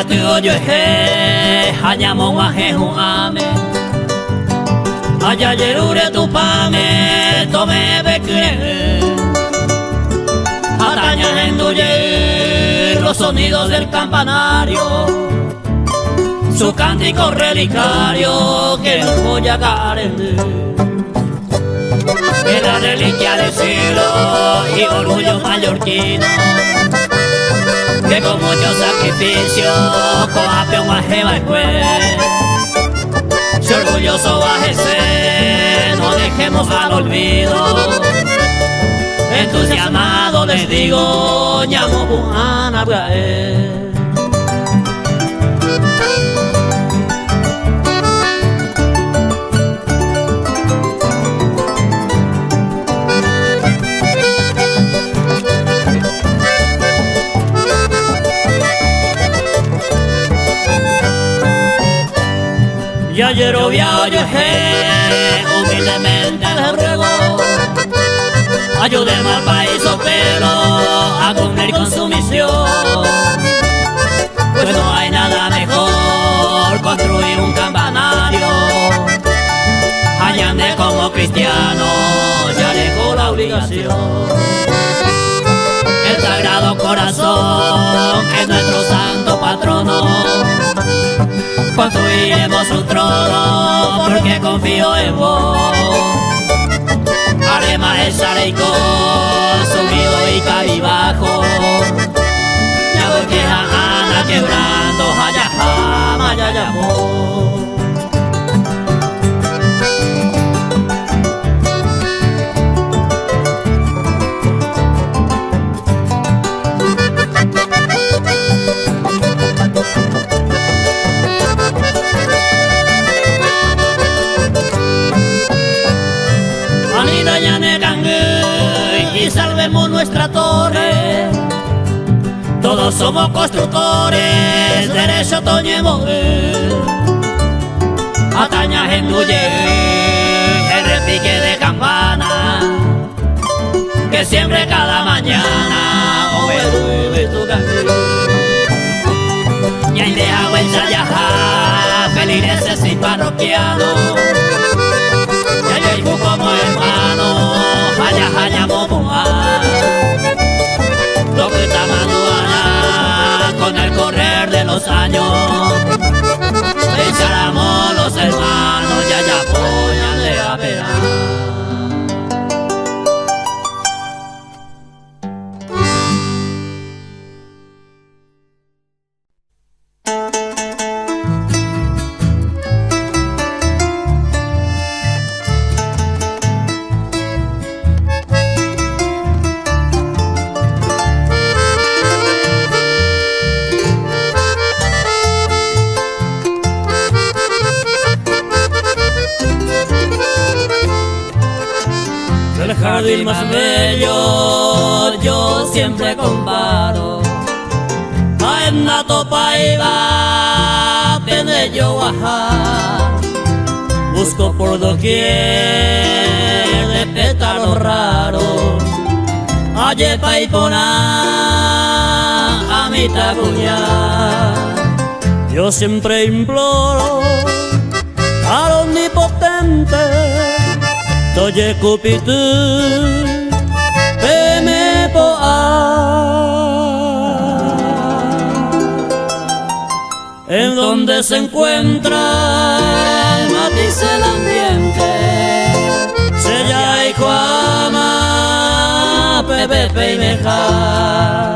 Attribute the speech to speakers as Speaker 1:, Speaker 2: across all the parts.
Speaker 1: tu yo he hanyamo mahe ame allá yerure tu pame tome bekre ataña enduye los sonidos del campanario su cántico relicario que nos voy a carender que la reliquia del siglo y orgullo mallorquino que con mucho sacrificio coape un ajeba juez si orgulloso bajese no dejemos al olvido entusiasmado les digo llamo Juana Brahe. Y ayer obvio yo humildemente le ruego ayúdeme al país pero a cumplir con su misión pues no hay nada mejor construir un campanario Allande como cristiano ya dejó la obligación el Sagrado Corazón es nuestro santo patrono construiremos un trono porque confío en vos Arema es areico subido y cabibajo ya voy que Ana quebrando hayajama yayamó y salvemos nuestra torre todos somos constructores derecho toñemos atañas en Nuye el repique de campana que siempre cada mañana oye tu canción y ahí deja huella ya felices y parroquianos como hermano, allá hallamos lo que está manuana con el correr de los años. Echaremos los hermanos y allá apoyanle a penar. El más bello yo siempre comparo a Nato Paiva pende yo bajar busco por doquier de pétalos raros aye paipona a mi taguña yo siempre imploro al omnipotente Oye Cupitu, peme poa. En donde se encuentra el matiz el ambiente, Sella y Juama, Pepe y Meja.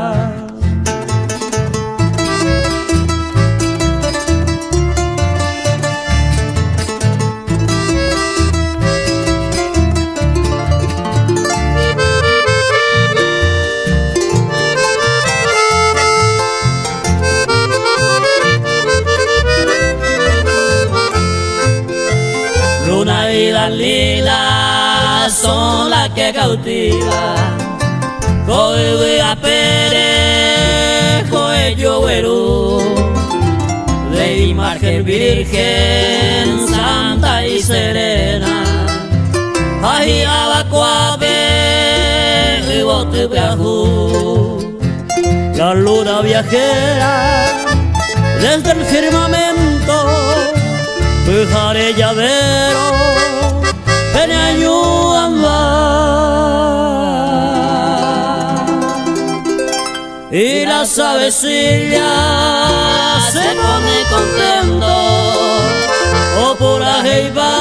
Speaker 1: Lilas son las que cautivan, Coihuia Perejo ello Verú, de imagen virgen santa y serena, ahí abacuabe y bote viajú, la luna viajera desde el firmamento, pujaré llavero, peneañuamba. Y las avecillas se pone contento, o por la jeiba,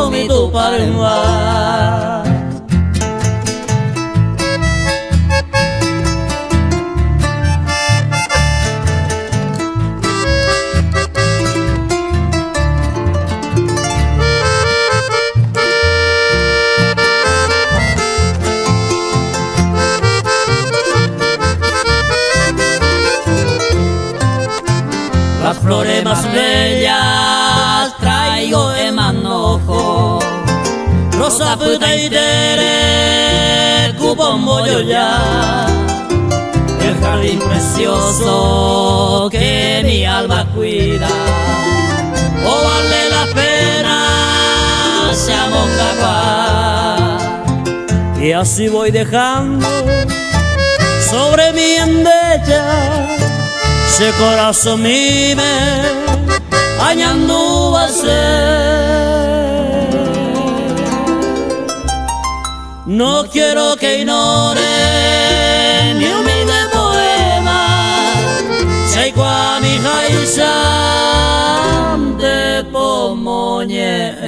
Speaker 1: o mi tu parengua. Las flores más bellas traigo en manojo, rosa, puta y tere, cupón bollo ya. El jardín precioso que mi alma cuida, o vale la pena se amonga. Y así voy dejando sobre mi endecha ese corazón mime añando a ser. No quiero que ignore mi humilde poema, sei qua mi jaisan de pomoñe.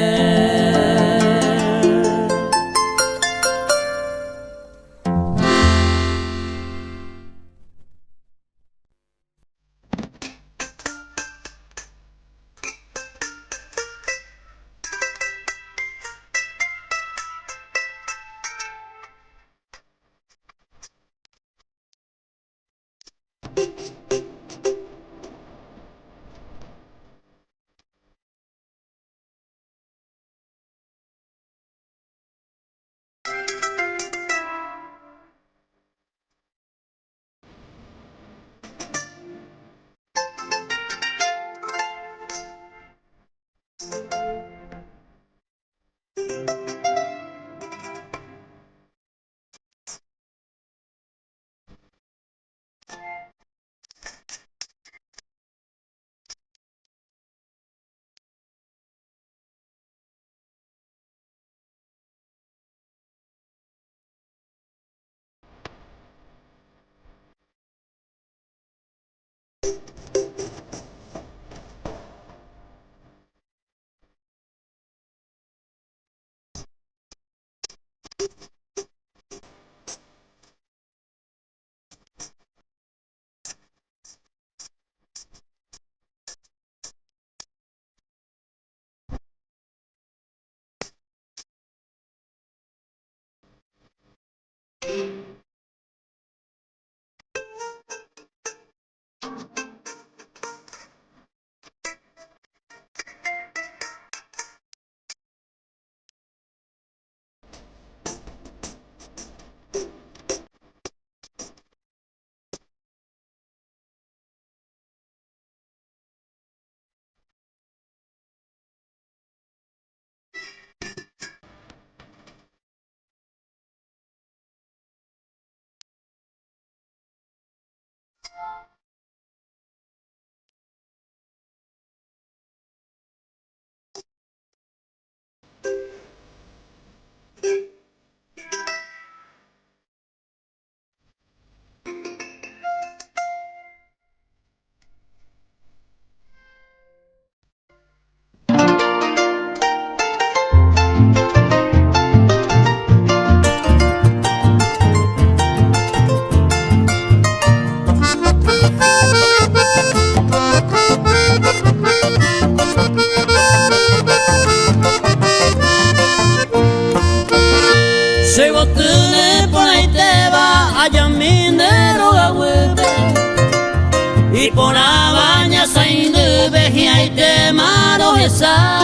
Speaker 2: y por la baña sain de vejía y te maro esa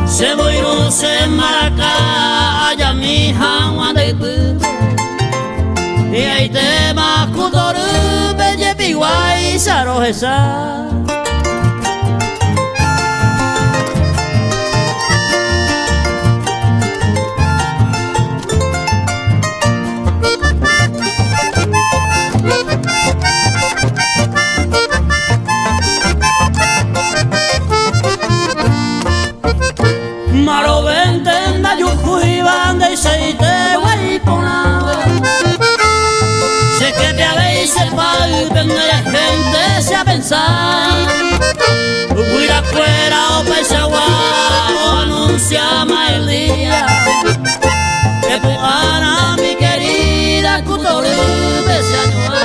Speaker 2: se voy no se maraca allá mi jangua de tu y ahí te macutoru belle piguay saro esa fuera o Paisagua o anuncia el día que Puana mi querida Cutorube se añoa.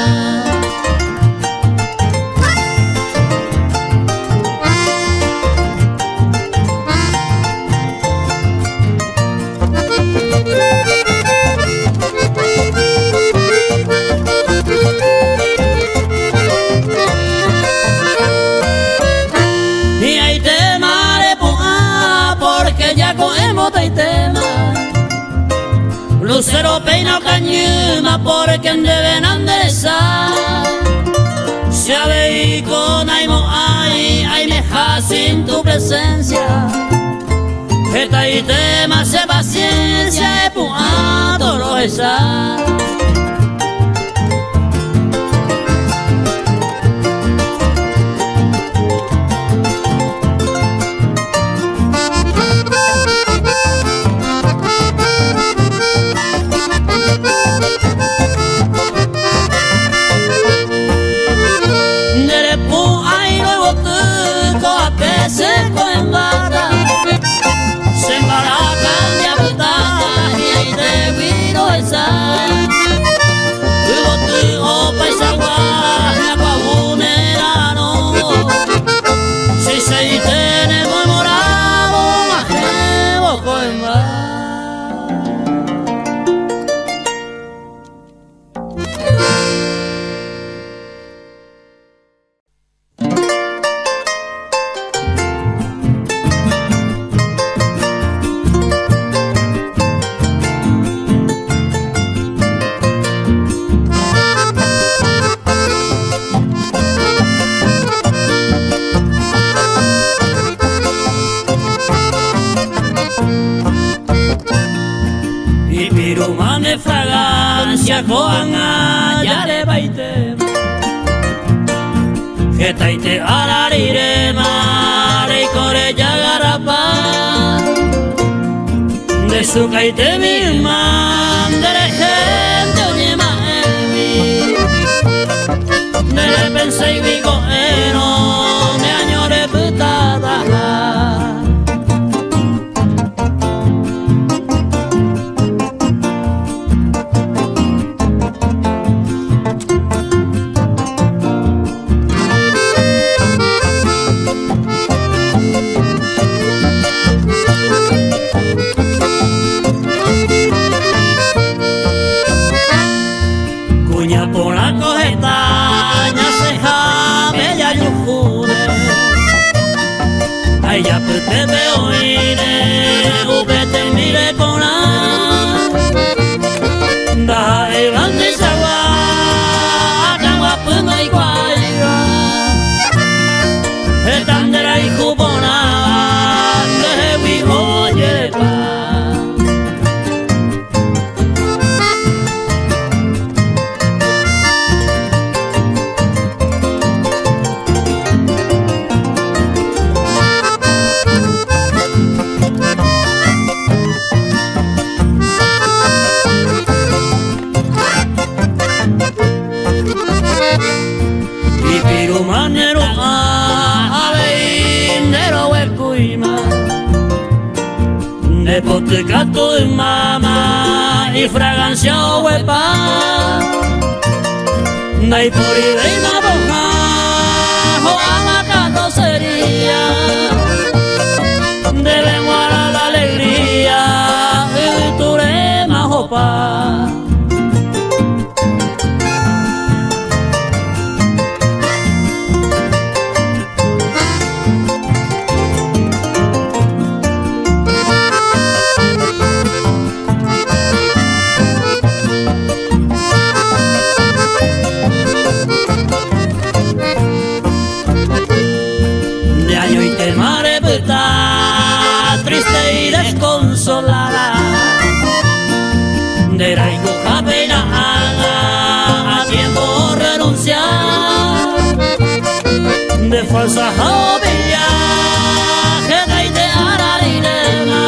Speaker 2: Lucero peina cañuma porque deben enderezar. Si habéis con aimo ay me sin tu presencia. Esta y tema se paciencia y todo esa. Pirumane fragancia coanga ya le baite Getaite alarire mare y core ya garapa de su caite mi man de la gente oye maevi de la pensé y vigo eno me añore putada. Ella te veo ine, ubete mire con la da evante sawa, akangwa punga iguaira, etandera y cubona, de wi oye pa. Manero a veindero huecuima de potecato de mama y fragancia huepa dai por y na boja o amacato sería deben guardar la alegría y tu rema jopa. Triste y desconsolada de la hija pena a tiempo renunciar de falsa jovilla que da y te hará dilema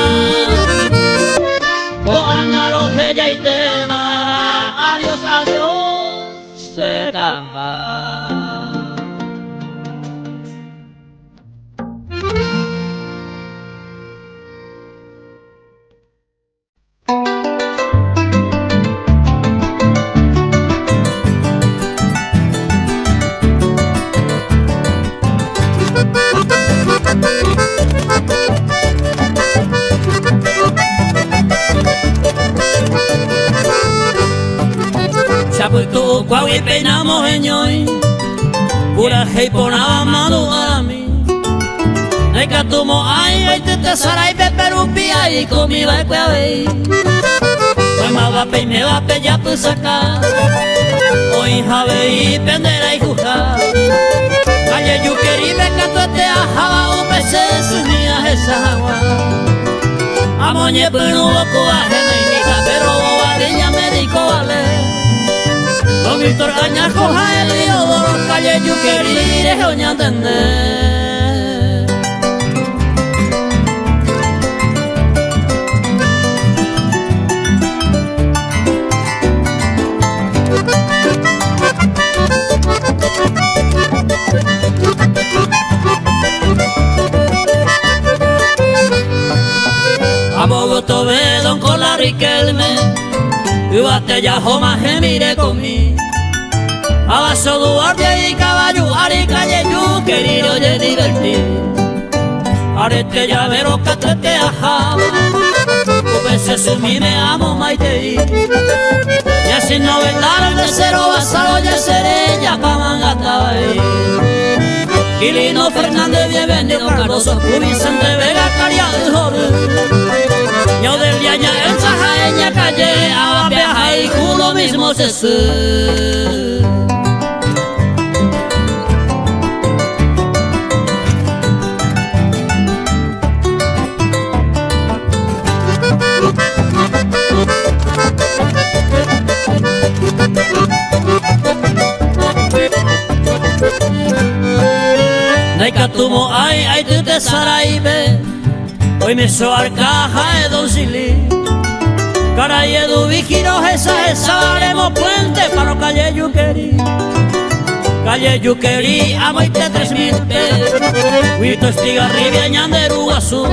Speaker 2: con a los que ya y tema adiós adiós se camba. Chaputu cuahui peinamos eñoy Pura hei ponaba manu a mí Eka tumo ay te sarai peperupi ay komi vai kuawei Oi ma vape me vape ya pusaka Oi havei pendera y juja Calle yukeri beka tuete ajaba upese sunia esa agua Amoñe punu boku ajena indita pero ariña médico vale Don Víctor Añajo Jaelio Calle yukeri rejoña entender Amogoto ve don con la Riquelme Ubate ya joma gemire conmi Abaso Duarte y caballo Ari calle yu querido ye divertir Arete llavero catrete ajaba Upese sumi me amo maitei Y así no vendar de cero basalo ya seré ya pamangata Quilino Fernández bien vendido Cardoso Vicente Vega Caria Yo del día ya el sajaeña calle a viajar y judo mismo se sube Naikatumo ay tu te saraibe Hoy me soar caja de Don Silí Caray edu vigiro esa haremos puente para los calle Yuqueri Calle Yuqueri amoite 3000 Huito estigarribia ñanderu azul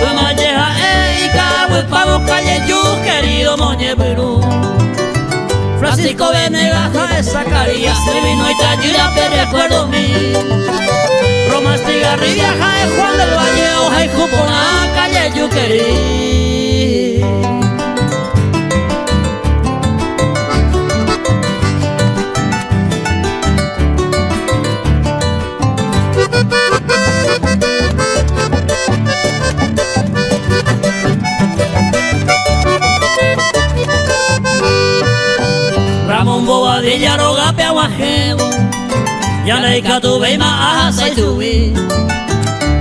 Speaker 2: Amalleja y cabo y pavo calle Yuqueri moñe Perú Francisco Venegas de Zacarías se vino y tallura pero recuerdo mí Roma Estigarribia de Juan del Valle hoja y cupona calle Yuqueri Ramón Bobadilla rogape aguajebo Yaneika tu veima asa y tuvi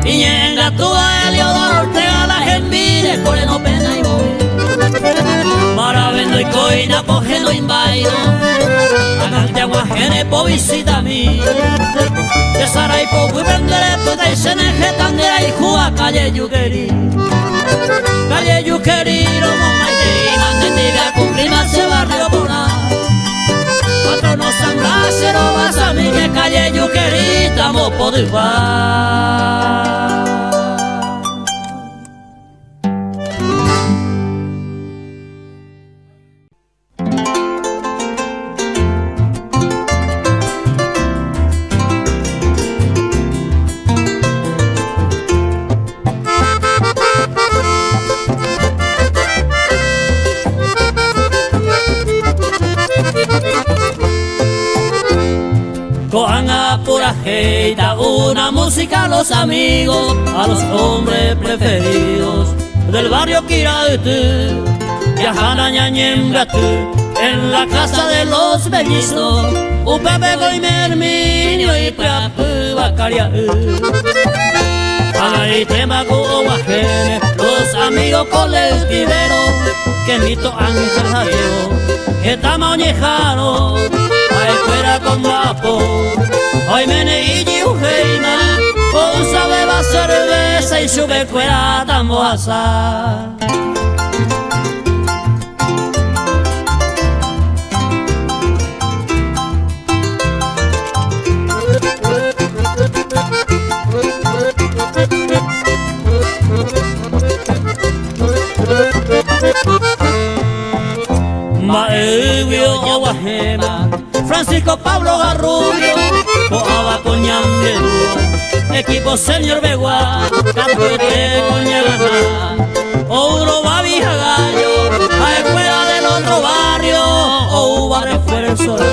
Speaker 2: Iñenga tu a Eliodoro Ortega la gembire Core no pena y voy Maravendo y coina pojeno invairo Anante aguajene po visita mi De Saray po cuipendere puta y seneje tandera y jua calle Yuqueri Calle Yuqueri romo maite Manden a cumplir más ese barrio por nada Patrono sangra cero vas a mí que calle Yuqueri estamos por igual Cojan a pura jeita una música a los amigos, a los hombres preferidos del barrio Quiraute. Viajan a Ñañemgatú en la casa de los mellizos, Upepego y Merminio y Prapu Bacariaú. Ay, Temago Guajene, los amigos colectiveros, que mito Ángel Javier, que tamañejano. Ay, fuera con guapo, hoy mene y yujeina, onza beba cerveza y sube fuera tamboasa. Maevio Oguajema, Francisco Pablo Garrubio, Coaba Coñandedúa, equipo señor Begua, Capuete Coñagana, Ouro Babija Gallo, a escuela del otro barrio, Ouba
Speaker 1: venezolano.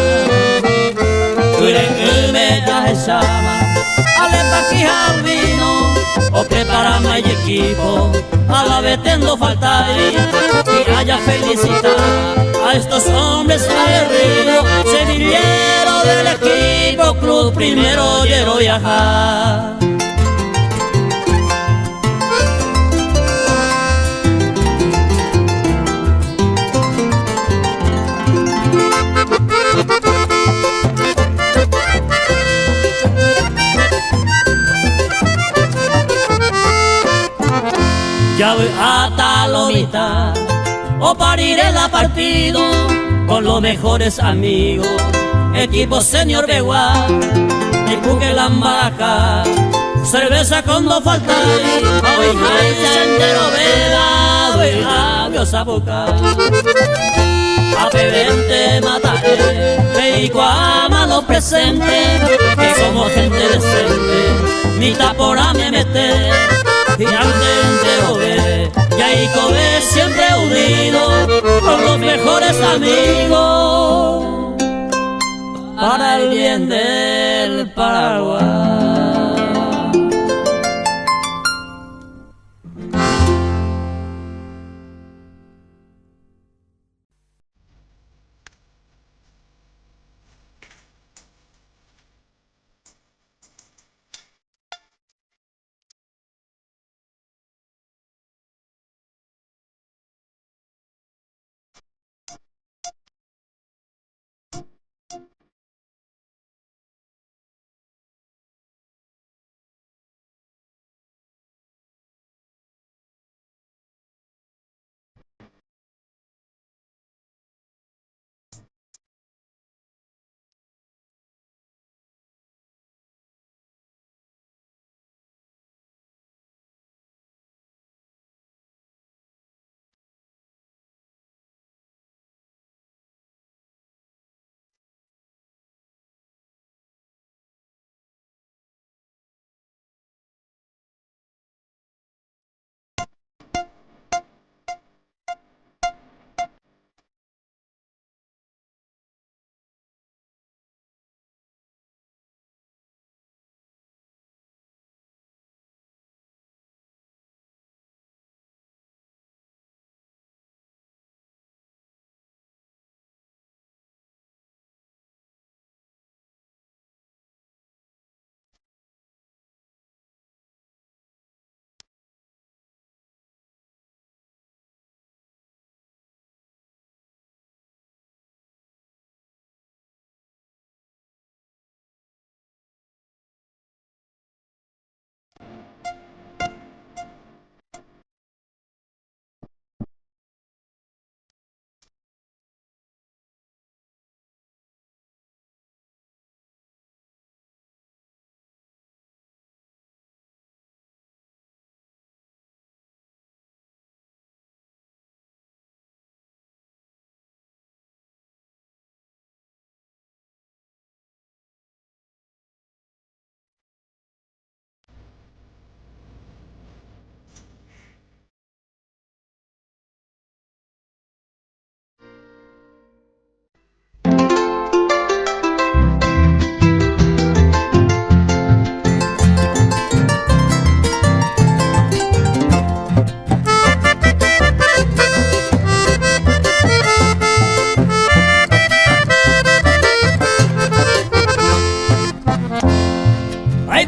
Speaker 1: Tú eres que me traes llama, alepa aquí al vino, o prepara más equipo, a la vez tengo falta y haya felicitar a estos hombres aguerridos, sevilleros del equipo Club Primero quiero viajar. Ya voy a Talomita o pariré la partido con los mejores amigos, equipo Señor Begua y Puquelambaraca, cerveza con no falta hoy hay entero veda, voy a Biosabuca a bebente mataré y cuama los presentes que somos gente decente, mi tapora me mete y al ve, y ahí come siempre unido con los mejores amigos para el bien del Paraguay.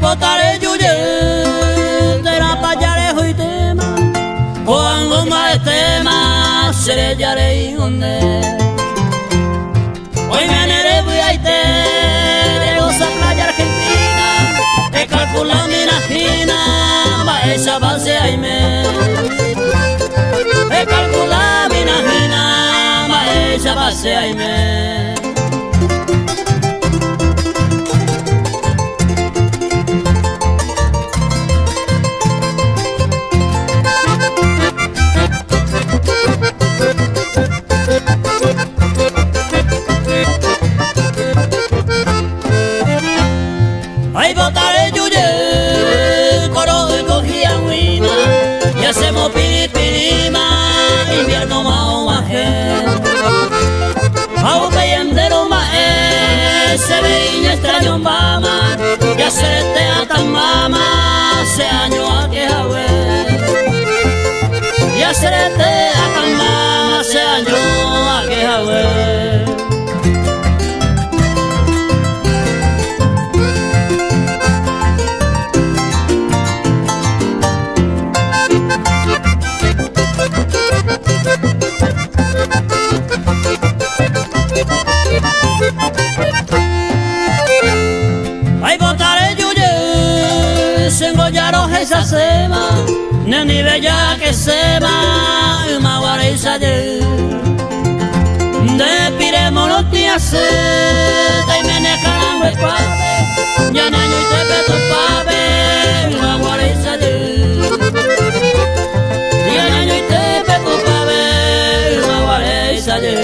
Speaker 2: botaré yuye de la payare huitema cuando más tema serellaré inonde hoy me anere voy a ite de esa playa argentina te calcula mi najina va esa base ahí me te calcula mi najina va esa base ahí me. Ay, botaré yuye, coro de cogía huina, y hacemos piripirima, invierno mao maje. Mao año mama, ya se te atan mama, se año a que jawe. Ya se te atan mama, se año a que jawe. Ay botaré yuye, sengollaros esa sema, neni bella que sema, maguare y saye. De piremos los días se, te menejan los pape, ya naño y te peto pape, maguare y saye. Ya naño y te peto pape, maguare y saye.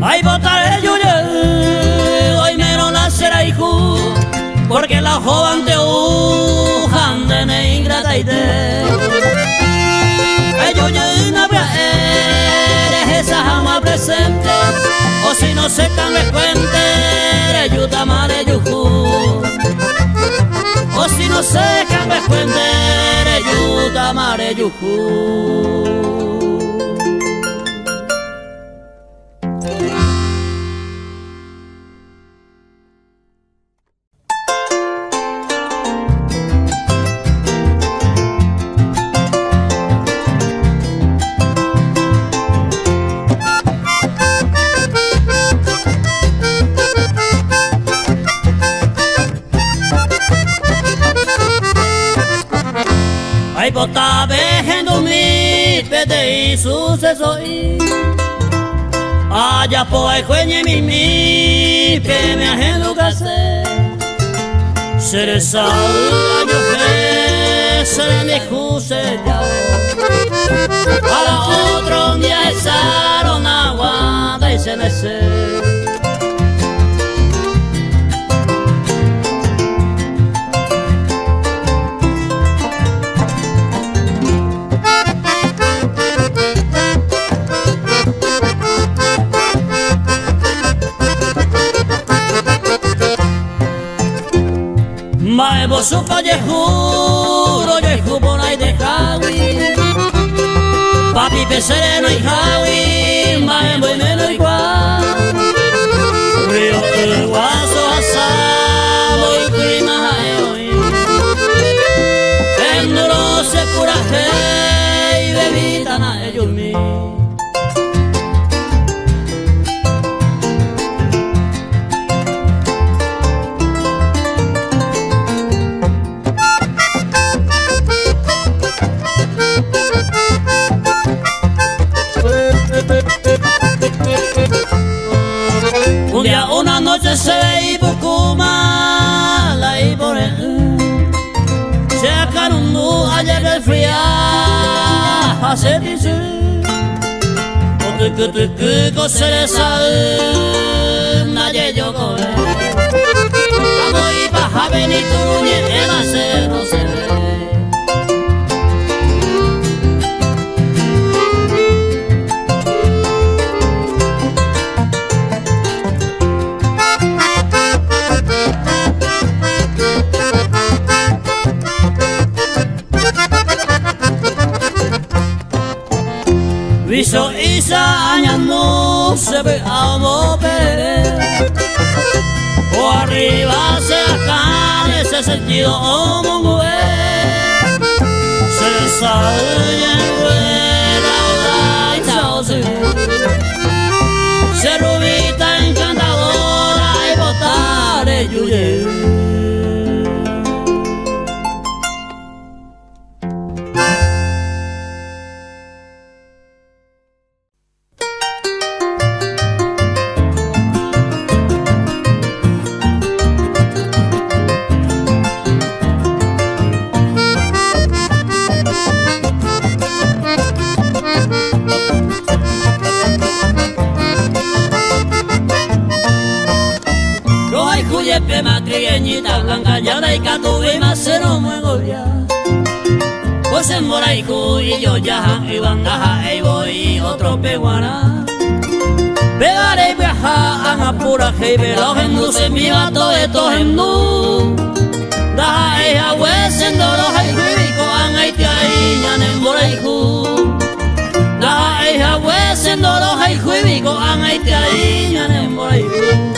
Speaker 2: Ay botaré yuye, hoy mero nacerá hijo, porque la joven te ujan de negra y de. Ay yuye no eres esa jama presente, o si no se can les cuente, yuta mare yuju. O si no se can les cuente, yuta mare yuju. Ay bota vejendo mi pede y suceso y allá po ay cueñe mi que me ajeno gase seré año fe seré mi juse ya a la otro día esaron aguanta y se me se. Mae vos supa ye juro ye jubona y de jawi papi pesereno y jawi mae voy meno igual río el guaso asado y clima jaeoi en duro se pura fe y bebita na ellos mi. Un día una noche se ve y bucuma la y por se acarundu ayer el fría hace dice o tu cosere sal nadie yo coge amo y baja venir tu nieta se no se ve. Viso isa añando se ve a mover o arriba se acá ese sentido o mongue se sale en fuera y chao se rubita encantadora y botar el yuye. peñita blanca ya de catuve más cero muego ya. Pues en Moraiku y yo ya y bandaja y voy otro peguana. Pegaré y viaja a pura jebe los hindúes en mi vato de estos hindú. Daja y agües en doros y juico an haiti ahí ñan en Moraiku. Daja y agües en doros y juico an haiti ahí ñan en Moraiku.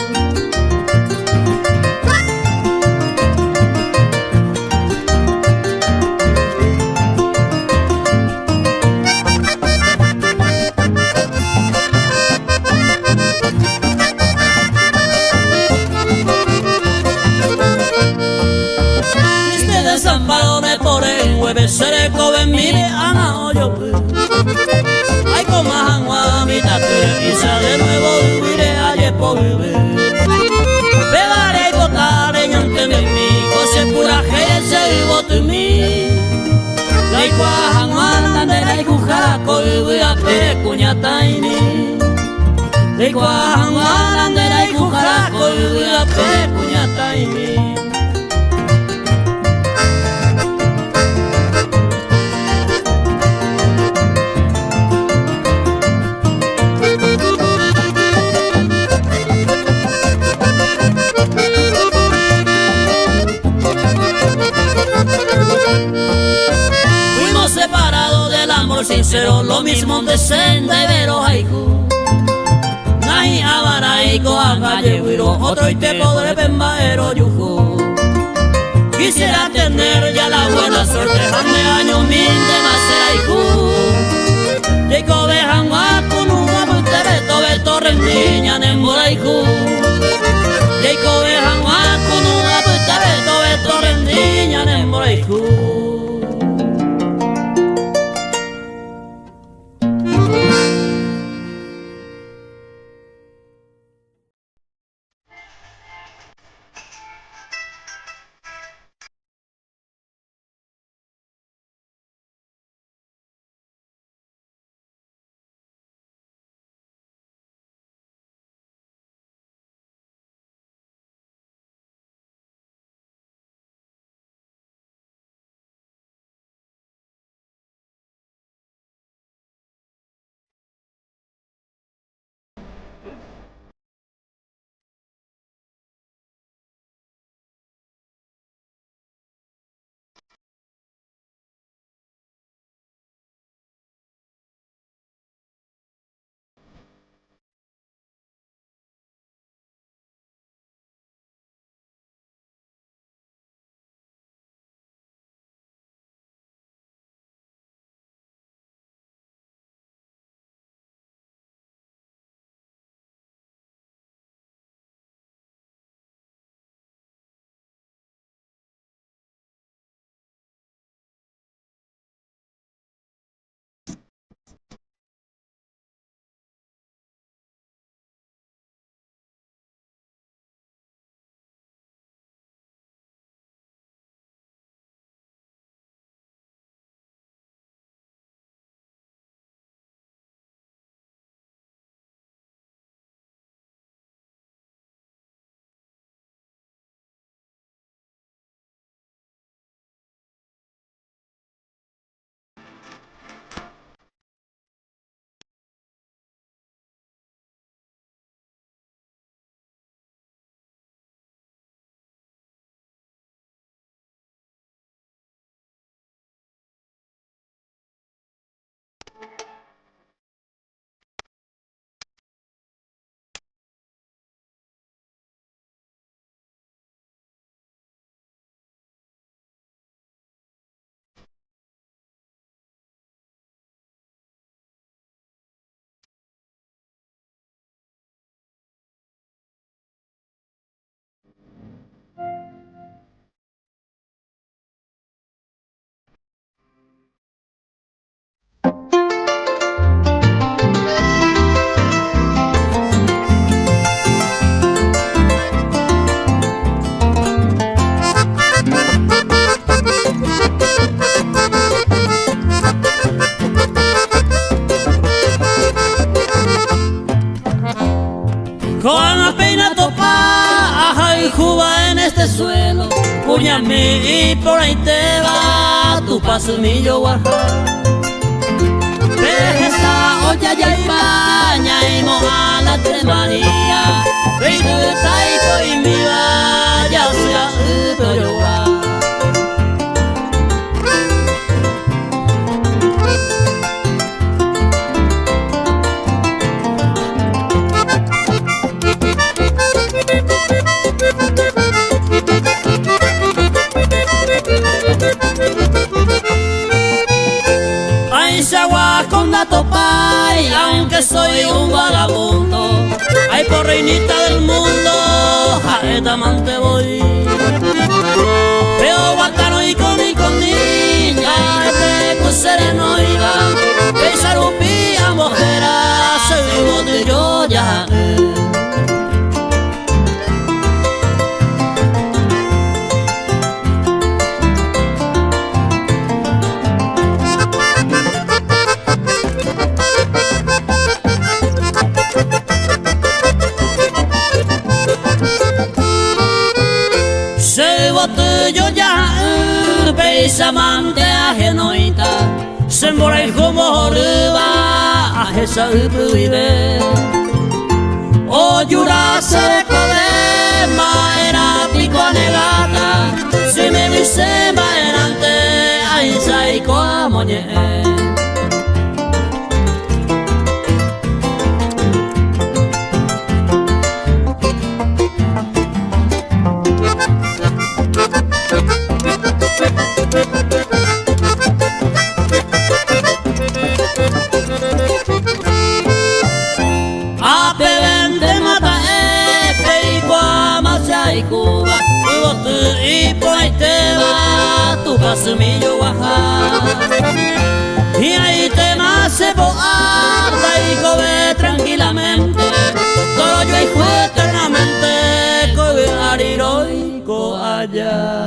Speaker 2: Zampado me pone jueves seré coben mire ana oyo ay como agua mi tatuaje y de nuevo viviré ayer por vivir pegaré y botaré ante mi cose pura gente y voto en mí la iguajan manda la iguajara coi a pere cuñataini la iguajan manda la iguajara coi a pere cuñataini. Separado del amor sincero, lo mismo de senda y vero haiku. Nahi abaraiko agaye wiro, otro y te podré pembaero yuju. Quisiera tener ya la buena suerte, jame año mil de más seraiku. Yeiko bejan wakunu, abutere tobe torrendiñan en moraiku. Yeiko bejan wakunu, abutere tobe torrendiñan en moraiku. suelo, puñame y por ahí te va tu pasumillo guajá. Esa olla ya España y moja la Tres María, y tu taipo y mi vaya sea Utoyoa. Ay, Sagua con dato pay, aunque soy un vagabundo, ay, por reinita del mundo, jaeta amante voy. Veo guatano y con niña, este sereno iba, que sarupía mojera, se vivo de yo ya. Yo ya peisa mante ajenoita, se mora como riba a esa vive. O yura se code maera pico negata, si me dice maerante ahí sai coamoñe. Y por ahí te va tu pasumillo guajá, y ahí te nace boada y come tranquilamente, todo yo y fue eternamente con ariroico allá.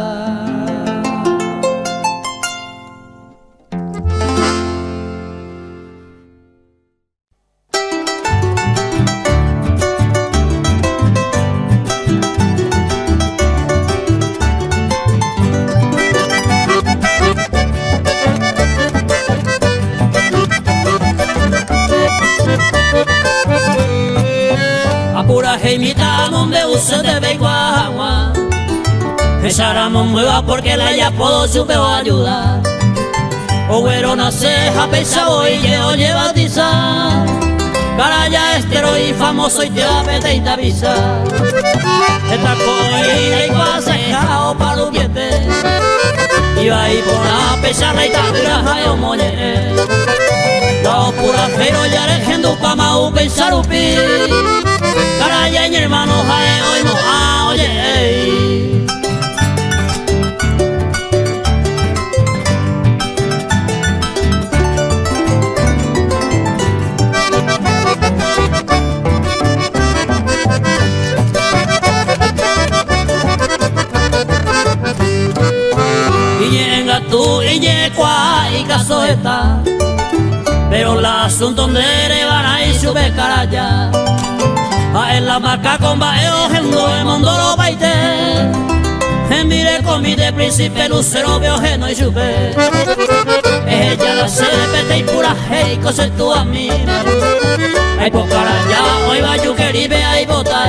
Speaker 2: Apura heimita monde use de beiguagua, echaramon mueva porque la ya puedo supe ayudar. O güero no ceja pesa hoy yo lleva tiza, cara ya estero y famoso y te apete y te avisa. Esta coina y pasejao para los dientes, y va ahí por la pesarra y tabira yo moñe. Dos pura pero ya rejendo pa mau pensar upi, cara ya mi hermano jae hoy no a oye. Y llega tú y llegua y caso está, pero el asunto donde van a ir sube cara ya. A en la marca con baeos en todo el mundo lo baite, en mire con mi de príncipe lucero veo geno y sube. Ella la se pete y pura hey cose tú a mí. Ay por cara ya hoy va yo queribe ahí bota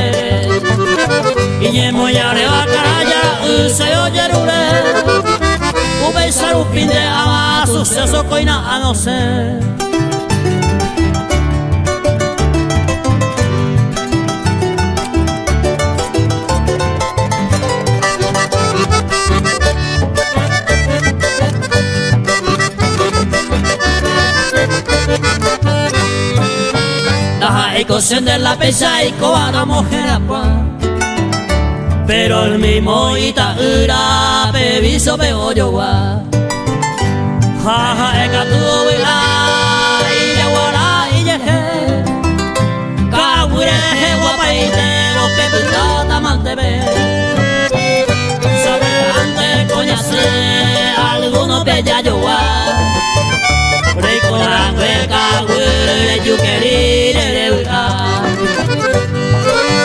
Speaker 2: y yemo ya le va cara ya se oye rure. Ubesar un pin de ama suceso coina a no ser. La ecuación de la pesa y coana mujer apa, pero el mismo itaura bebiso veo yo va. Jaja eka tu vela y yaguara y yeje, kawire je guapa y te lo que pinta amante ve. Sobre ante coñace algunos bella yo va. Recorrando kawire yo querir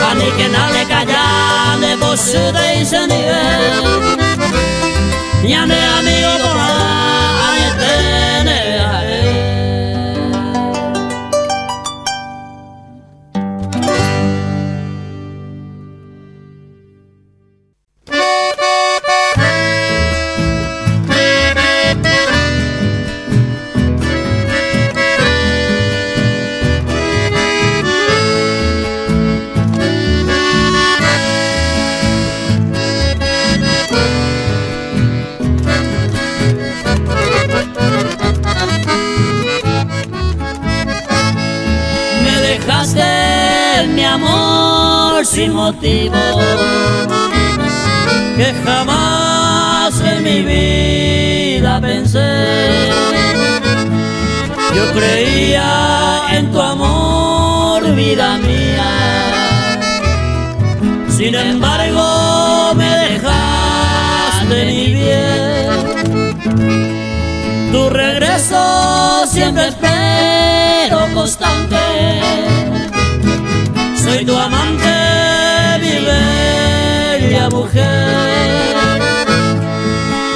Speaker 2: ani que nale callan de vos su te hice nivel Ñande amigo con la añetene mi amor sin motivo que jamás en mi vida pensé. Yo creía en tu amor, vida mía, sin embargo me dejaste mi bien. Tu regreso siempre espero constante. Soy tu amante, mi bella mujer.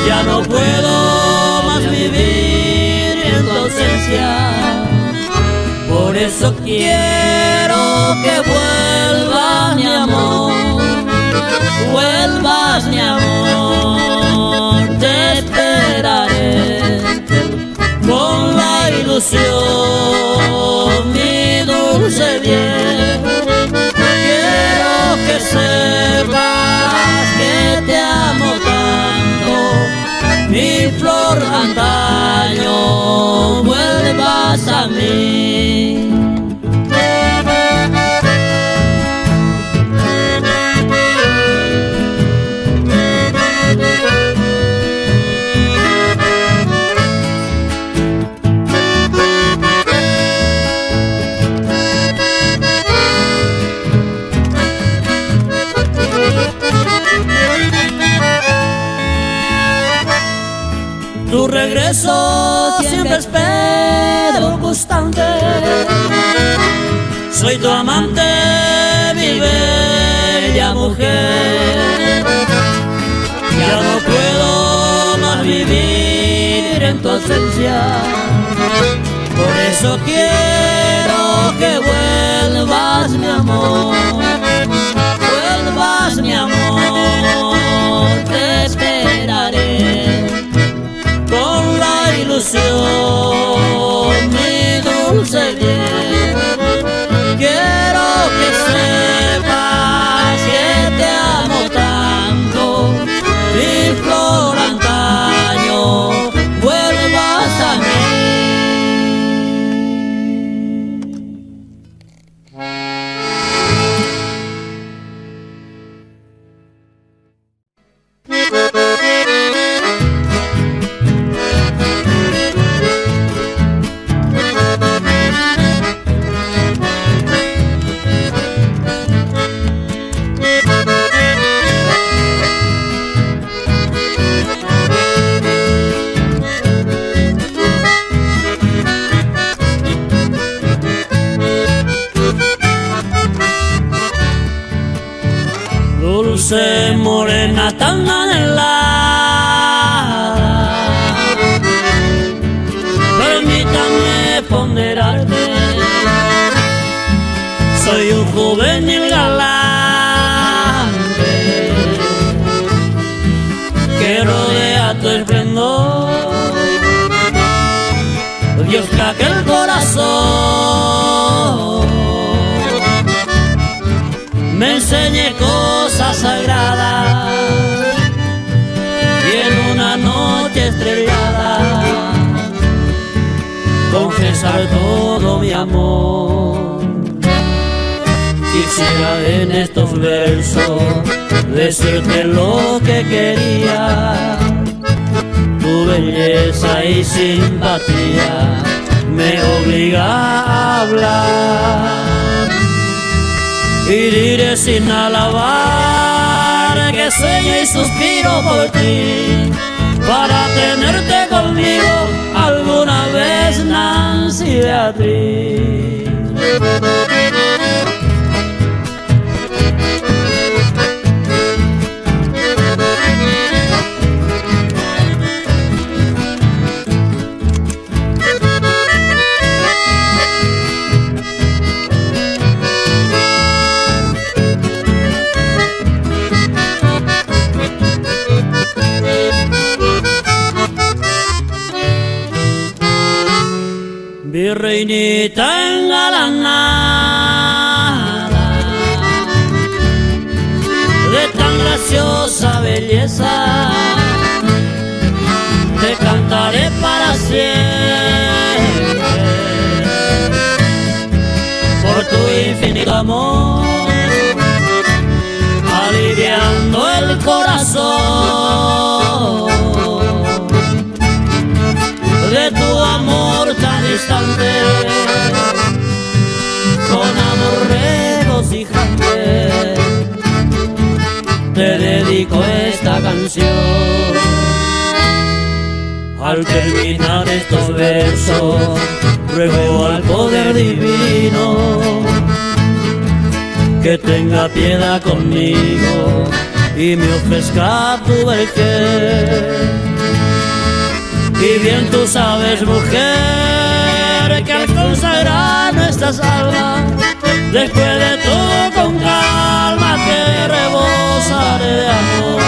Speaker 2: Ya no puedo más vivir en tu ausencia. Por eso quiero que vuelvas, mi amor. Vuelvas, mi amor. Te esperaré con la ilusión, mi dulce bien. Que sepas que te amo tanto, mi flor antaño, vuelvas a mí. Tu regreso siempre espero constante. Soy tu amante, mi bella mujer. Ya no puedo más vivir en tu ausencia. Por eso quiero que vuelvas, mi amor. Vuelvas, mi amor. Te esperaré con la ilusión, mi dulce bien. Quiero que sepas que te amo tanto, mi flor antaño, vuelvas a mí. Dulce morena tan anhelada, permítame ponderarte. Soy un juvenil galante que rodea tu esplendor. Dios que aquel corazón me enseñe cosas sagradas y en una noche estrellada confesar todo mi amor. Quisiera en estos versos decirte lo que quería. Tu belleza y simpatía me obliga a hablar. Y diré sin alabar que sueño y suspiro por ti, para tenerte conmigo alguna vez, Nancy Beatriz.
Speaker 1: refinita engalanada de tan graciosa belleza, te cantaré para siempre por tu infinito amor, aliviando el corazón de tu amor tan distante, con amor regocijante te dedico esta canción. Al terminar estos versos ruego al poder divino que tenga piedad conmigo y me ofrezca tu vejez. Y bien tú sabes, mujer, que al consagrar nuestras almas, después de todo con calma te rebosaré de amor.